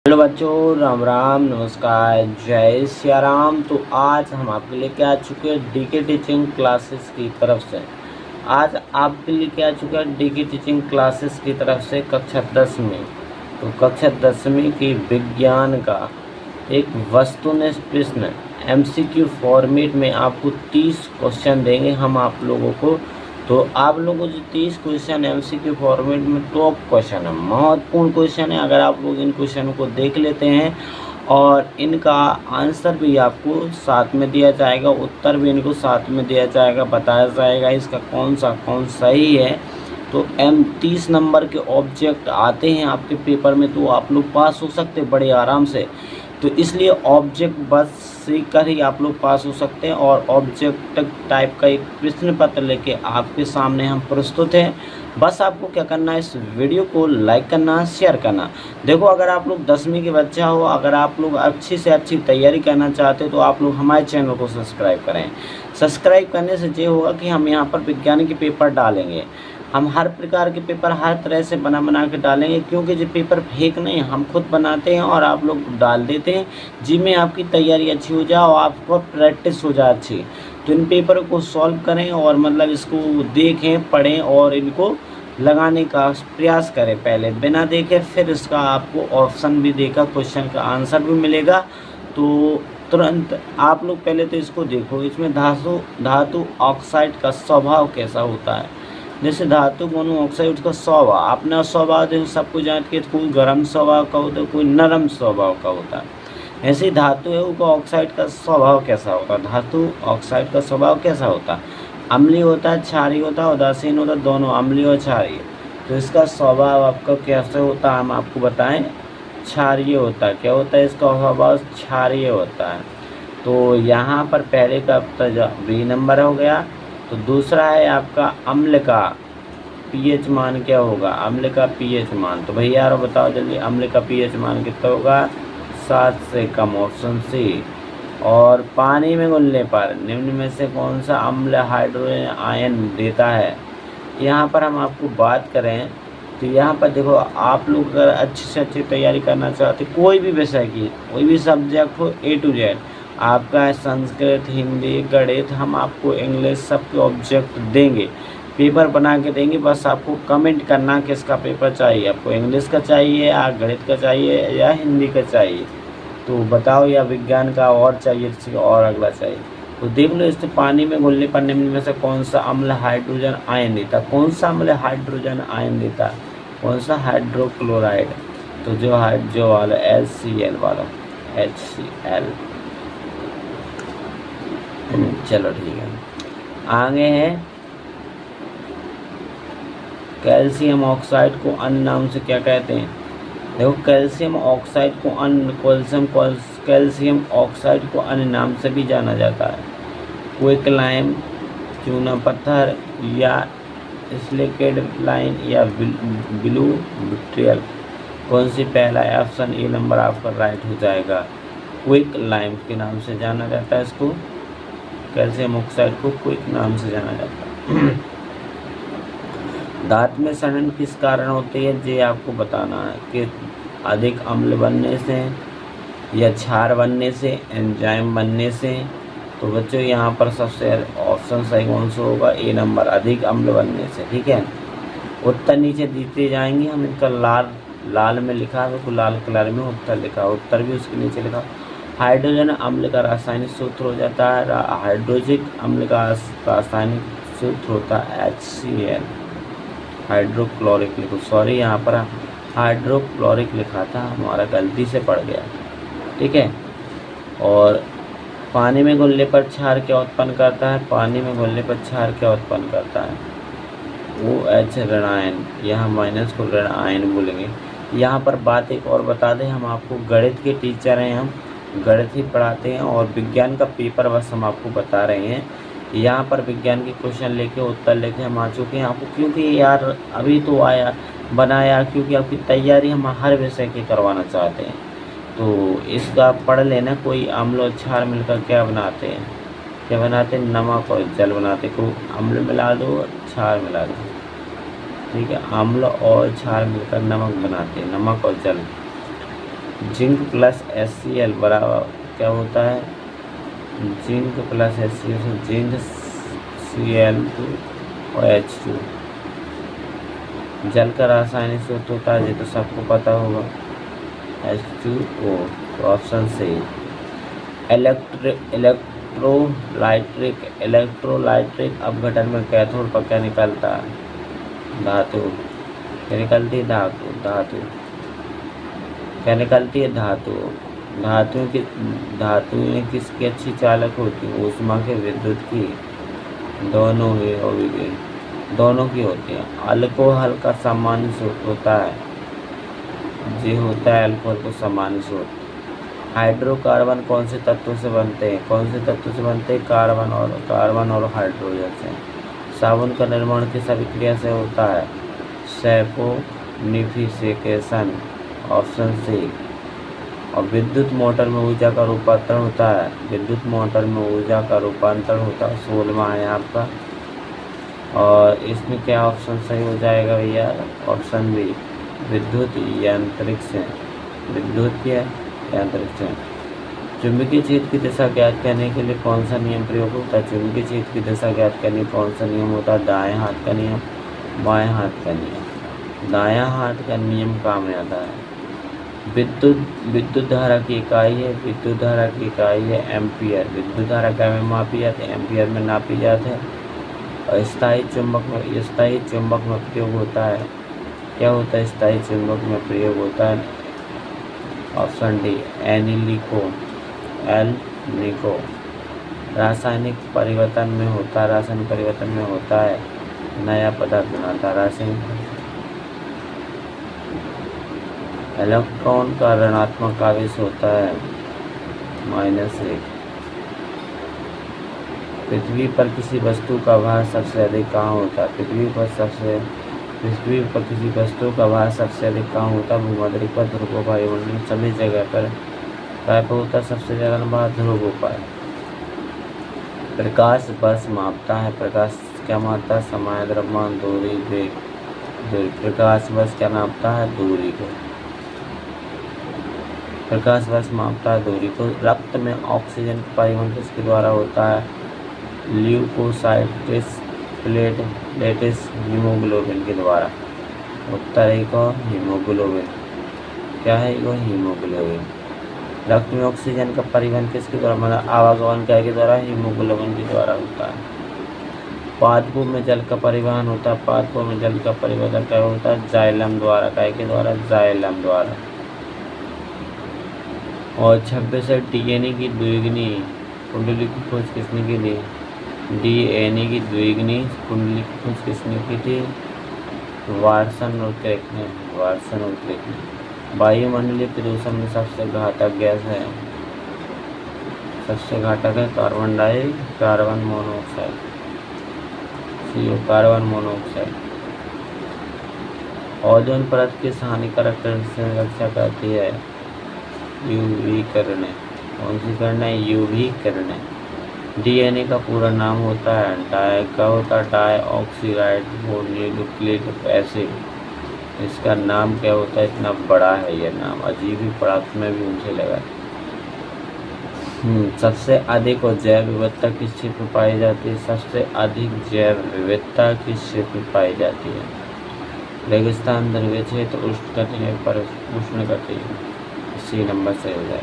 Hello बच्चों, राम राम, नमस्कार, जय सिया राम। तो आज हम आपके लेके आ चुके हैं डीके टीचिंग क्लासेस की तरफ से। आज आपके लेके आ चुका है डीके टीचिंग क्लासेस की तरफ से कक्षा 10वीं। तो कक्षा 10वीं की विज्ञान का एक वस्तुनिष्ठ प्रश्न एमसीक्यू फॉर्मेट में आपको 30 क्वेश्चन देंगे हम आप लोगों को। तो आप लोगों को जो 30 क्वेश्चन एमसीक्यू फॉर्मेट में टॉप क्वेश्चन है, महत्वपूर्ण क्वेश्चन है। अगर आप लोग इन क्वेश्चनों को देख लेते हैं और इनका आंसर भी आपको साथ में दिया जाएगा, उत्तर भी इनको साथ में दिया जाएगा, बताया जाएगा इसका कौन सही है। तो 30 नंबर के ऑब्जेक्ट आते हैं आपके पेपर में, तो आप लोग पास हो सकते बड़े आराम से। तो इसलिए ऑब्जेक्ट बस सीख कर ही आप लोग पास हो सकते हैं। और ऑब्जेक्ट टाइप का एक प्रश्न पत्र लेके आपके सामने हम प्रस्तुत हैं। बस आपको क्या करना है, इस वीडियो को लाइक करना, शेयर करना। देखो, अगर आप लोग 10वीं के बच्चा हो, अगर आप लोग अच्छी से अच्छी तैयारी करना चाहते हो तो आप लोग हमारे चैनल को सब्सक्राइब करें। सब्सक्राइब करने से ये होगा कि हम यहाँ पर विज्ञान के पेपर डालेंगे। हम हर प्रकार के पेपर हर तरह से बना के डालेंगे, क्योंकि जो पेपर फेक नहीं, हम खुद बनाते हैं और आप लोग डाल देते हैं, जिसमें आपकी तैयारी अच्छी हो जाए और आपको प्रैक्टिस हो जाए अच्छी। तो इन पेपर को सॉल्व करें और मतलब इसको देखें, पढ़ें और इनको लगाने का प्रयास करें। पहले बिना देखे फिर इसका आपको ऑप्शन भी देगा, क्वेश्चन का आंसर भी मिलेगा। तो तुरंत आप लोग पहले तो इसको देखो, इसमें धातु ऑक्साइड का स्वभाव कैसा होता है। जैसे धातु मोनोऑक्साइड का स्वभाव, अपना स्वभाव देखो सबको जानते हैं, कोई गर्म स्वभाव का होता है, कोई नरम स्वभाव का होता है। ऐसे ही धातु है उसका ऑक्साइड का स्वभाव कैसा होता है, धातु ऑक्साइड का स्वभाव कैसा होता है। अम्लीय होता है, क्षारीय होता है, उदासीन होता है, दोनों अम्लीय और क्षारीय। तो इसका स्वभाव आपका कैसे होता है हम आपको बताएं, क्षारीय होता है। क्या होता है इसका स्वभाव, क्षारीय होता है। तो यहाँ पर पहले का बी नंबर हो गया। तो दूसरा है आपका अम्ल का पीएच मान क्या होगा, अम्ल का पीएच मान। तो भैया यार बताओ जल्दी, अम्ल का पीएच मान कितना होगा, 7 से कम, ऑप्शन सी। और पानी में घुलने पर निम्न में से कौन सा अम्ल हाइड्रोजन आयन देता है। यहाँ पर हम आपको बात करें तो यहाँ पर देखो, आप लोग अगर अच्छी से अच्छी तैयारी करना चाहते, कोई भी विषय की, कोई भी सब्जेक्ट हो, A to Z, आपका संस्कृत, हिंदी, गणित, हम आपको इंग्लिश सबके ऑब्जेक्ट देंगे, पेपर बना के देंगे। बस आपको कमेंट करना किसका पेपर चाहिए, आपको इंग्लिश का चाहिए या गणित का चाहिए या हिंदी का चाहिए, तो बताओ, या विज्ञान का और चाहिए और अगला चाहिए। तो देख लो, इससे पानी में घुलने पर निम्न में से कौन सा अम्ल हाइड्रोजन आयन देता, कौन सा अम्ल हाइड्रोजन आयन देता, कौन सा, हाइड्रोक्लोराइड। तो जो वाला HCl वाला, HCl। चलो ठीक है, आगे है कैल्शियम ऑक्साइड को अन्य नाम से क्या कहते हैं। देखो, कैल्शियम ऑक्साइड को कैल्शियम ऑक्साइड को अन्य नाम से भी जाना जाता है, क्विकलाइम, चूना पत्थर, या स्लिकेट लाइन, या ब्लू विट्रियल। कौन सी पहला है, ऑप्शन ए नंबर आपका राइट हो जाएगा। क्विक लाइम के नाम से जाना जाता है इसको, कैल्शियम ऑक्साइड को क्विक नाम से जाना जाता है। दांत में सड़न किस कारण होती है, ये आपको बताना है कि अधिक अम्ल बनने से या क्षार बनने से, एंजाइम बनने से। तो बच्चों यहाँ पर सबसे ऑप्शन सही कौन सा होगा, ए नंबर, अधिक अम्ल बनने से। ठीक है, उत्तर नीचे देते जाएंगे हम, इनका लाल में लिखा है, तो लाल कलर में उत्तर लिखा, उत्तर भी उसके नीचे लिखा। हाइड्रोजन अम्ल का रासायनिक सूत्र हो जाता है, हाइड्रोजिक अम्ल का रासायनिक सूत्र होता है HCl। हाइड्रोक्लोरिक लिखो, सॉरी यहाँ पर हाइड्रोक्लोरिक लिखा था, हमारा गलती से पड़ गया। ठीक है, और पानी में घुलने पर क्षार क्या उत्पन्न करता है, पानी में घुलने पर क्षार क्या उत्पन्न करता है, OH ऋण आयन, यहाँ माइनस को ऋण आयन बोलेंगे। यहाँ पर बात एक और बता दें, हम आपको गणित के टीचर हैं, हम गणित ही पढ़ाते हैं और विज्ञान का पेपर बस हम आपको बता रहे हैं। यहाँ पर विज्ञान के क्वेश्चन लेके उत्तर लेके हम आ चुके हैं आपको, क्योंकि यार अभी तो आया बनाया, क्योंकि आपकी तैयारी हम हर विषय की करवाना चाहते हैं। तो इसका पढ़ लेना, कोई अम्ल और क्षार मिलकर क्या बनाते हैं, क्या बनाते हैं, नमक और जल बनाते। को अम्ल मिला दो, क्षार मिला दो, ठीक है, अम्ल और क्षार मिलकर नमक बनाते हैं, नमक और जल। जिंक प्लस HCl बराबर क्या होता है, zinc plus HCl, zinc Cl2 और H2। जल का रासायनिक सूत्र होता है, ये तो सबको पता होगा, H2O। तो ऑप्शन सही। इलेक्ट्रोलाइट्रिक अपघटन में कैथोड पर क्या निकलता है, धातु। क्या निकलती है, धातु। क्या निकलती है, धातु। धातुएं किसकी अच्छी चालक होती है, ऊष्मा के, विद्युत की, दोनों ही दोनों की होती है। अल्कोहल का सामान्य सूत्र होता है, जी होता है अल्कोहल को सामान्य सूत्र। हाइड्रोकार्बन कौन से तत्वों से बनते हैं, कौन से तत्वों से बनते हैं, कार्बन और हाइड्रोजन से। साबुन का निर्माण किस अभिक्रिया से होता है, सैपोनिफिकेशन, ऑप्शन सी। और विद्युत मोटर में ऊर्जा का रूपांतरण होता है, विद्युत मोटर में ऊर्जा का रूपांतरण होता है, 16वां है आपका। और इसमें क्या ऑप्शन सही हो जाएगा भैया, ऑप्शन बी, विद्युत यांत्रिक से, विद्युत या यांत्रिक से। चुंबकीय क्षेत्र की दिशा ज्ञात करने के लिए कौन सा नियम प्रयोग होता है, चुंबकीय क्षेत्र की दिशा ज्ञात करने कौन सा नियम होता है, दाएं हाथ का नियम, बाएं हाथ का नियम। दायां हाथ का नियम काम में आता है। विद्युत धारा की इकाई है, विद्युत धारा की इकाई है एम्पियर। विद्युत धारा क्या में मापी जाती है, एम्पियर में नापी जाती है। और स्थायी चुंबक में प्रयोग होता है, क्या होता है, स्थायी चुंबक में प्रयोग होता है, ऑप्शन डी, एनिलिको। रासायनिक परिवर्तन में होता है, नया पदार्थ बनाता है, रासायनिक। इलेक्ट्रॉन का ऋणात्मक आवेश होता है -1। पृथ्वी पर किसी वस्तु का भार सबसे अधिक कहाँ होता है, पृथ्वी पर किसी वस्तु का भार सबसे अधिक कहाँ होता है, भूमध्य पर, ध्रुवों, वायुमंडल, सभी जगह पर काय पर होता है सबसे ज़्यादा भार, ध्रुवों पर। प्रकाश बस मापता है, प्रकाश क्या मापता है, समय, द्रव्यमान, दूरी, वेग। प्रकाश बस क्या नापता है, दूरी को। प्रकाश बस मापता है दूरी को। रक्त में ऑक्सीजन का परिवहन किसके द्वारा होता है, ल्यूकोसाइट्स, प्लेटलेट्स, हीमोग्लोबिन के द्वारा। उत्तर है को हीमोग्लोबिन, क्या है वो, हीमोग्लोबिन। रक्त में ऑक्सीजन का परिवहन किसके द्वारा, मतलब आवागमन क्या के द्वारा, हीमोग्लोबिन के द्वारा होता है। पादपों में जल का परिवहन होता है, पादपों में जल का परिवहन क्या होता है, जाइलम द्वारा, काय के द्वारा, जाइलम द्वारा। और 26 DNA की द्विगुनी कुंडली की खोज किसने की थी, DNA की द्विगुनी कुंडली की खोज किसने की थी, वाटसन और क्रिक ने। वायुमंडलीय प्रदूषण में सबसे घातक गैस है, सबसे घातक है carbon monoxide, CO, carbon monoxide. Ozone परत किस हानिकारक किरण से रक्षा करती है, UV किरणें। कौन सी किरणें, UV किरणें। DNA का पूरा नाम होता है डाईऑक्सीराइबोन्यूक्लिक एसिड। इसका नाम क्या होता है, इतना बड़ा है ये नाम, अजीब ही पड़ा, तुम्हें भी मुझे लगा। सबसे अधिक और जैव विविधता किस क्षेत्र में पाई जाती है, सबसे अधिक जैव विविधता किस क्षेत्र में पाई जाती है, रेगिस्तान, ध्रुवीय क्षेत्र, उष्णकटिबंधीय, C नंबर से हो जाए।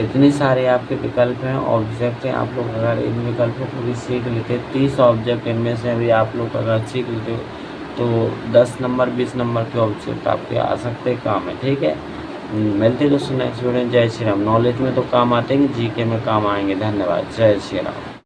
इतने सारे आपके विकल्प हैं, ऑब्जेक्ट हैं। आप लोग अगर इन विकल्पों को भी सीख लेते, 30 ऑब्जेक्ट इनमें से अभी आप लोग अगर सीख लेते तो 10 नंबर 20 नंबर के ऑब्जेक्ट आपके आ सकते काम है, ठीक है। मिलते दोस्तों नेक्स्ट वीडियो में। जय श्री राम। नॉलेज में तो काम आते हैं, GK में काम आएंगे। धन्यवाद। जय श्री राम।